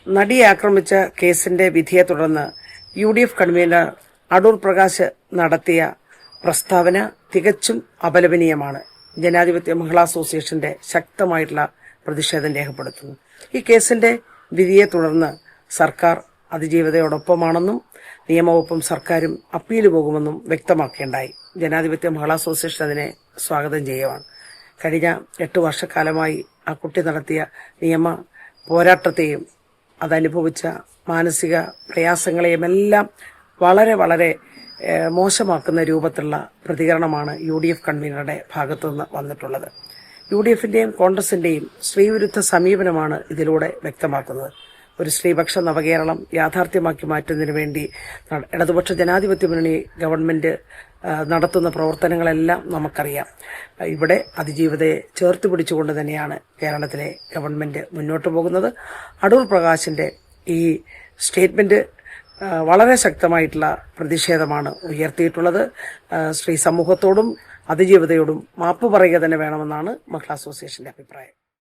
നടിയെ ആക്രമിച്ച കേസിന്റെ വിധിയെ തുടർന്ന് UDF കൺവീനർ അടൂർ പ്രകാശ് നടത്തിയ പ്രസ്താവന തികച്ചും അപലപനീയമാണ്. ജനാധിപത്യ മഹിളാ അസോസിയേഷന്റെ ശക്തമായിട്ടുള്ള പ്രതിഷേധം രേഖപ്പെടുത്തുന്നു. ഈ കേസിന്റെ വിധിയെ തുടർന്ന് സർക്കാർ അതിജീവിതയോടൊപ്പമാണെന്നും നിയമവകുപ്പും സർക്കാരും അപ്പീൽ പോകുമെന്നും വ്യക്തമാക്കുകയുണ്ടായി. ജനാധിപത്യ മഹിളാ അസോസിയേഷൻ അതിനെ സ്വാഗതം ചെയ്യുകയാണ്. കഴിഞ്ഞ 8 വർഷക്കാലമായി ആ കുട്ടി നടത്തിയ നിയമ പോരാട്ടത്തെയും അതനുഭവിച്ച മാനസിക പ്രയാസങ്ങളെയുമെല്ലാം വളരെ വളരെ മോശമാക്കുന്ന രൂപത്തിലുള്ള പ്രതികരണമാണ് UDF കൺവീനറുടെ ഭാഗത്തുനിന്ന് വന്നിട്ടുള്ളത്. UDFന്റെയും കോൺഗ്രസിന്റെയും സ്ത്രീവിരുദ്ധ സമീപനമാണ് ഇതിലൂടെ വ്യക്തമാക്കുന്നത്. ഒരു സ്ത്രീപക്ഷ നവകേരളം യാഥാർത്ഥ്യമാക്കി മാറ്റുന്നതിന് വേണ്ടി ഇടതുപക്ഷ ജനാധിപത്യ മുന്നണി ഗവൺമെന്റ് നടത്തുന്ന പ്രവർത്തനങ്ങളെല്ലാം നമുക്കറിയാം. ഇവിടെ അതിജീവിതയെ ചേർത്ത് പിടിച്ചുകൊണ്ട് തന്നെയാണ് കേരളത്തിലെ ഗവൺമെന്റ് മുന്നോട്ട് പോകുന്നത്. അടൂർ പ്രകാശിന്റെ ഈ സ്റ്റേറ്റ്മെന്റ് വളരെ ശക്തമായിട്ടുള്ള പ്രതിഷേധമാണ് ഉയർത്തിയിട്ടുള്ളത്. സ്ത്രീ സമൂഹത്തോടും അതിജീവിതയോടും മാപ്പ് പറയുക തന്നെ വേണമെന്നാണ് മഹിളാ അസോസിയേഷന്റെ അഭിപ്രായം.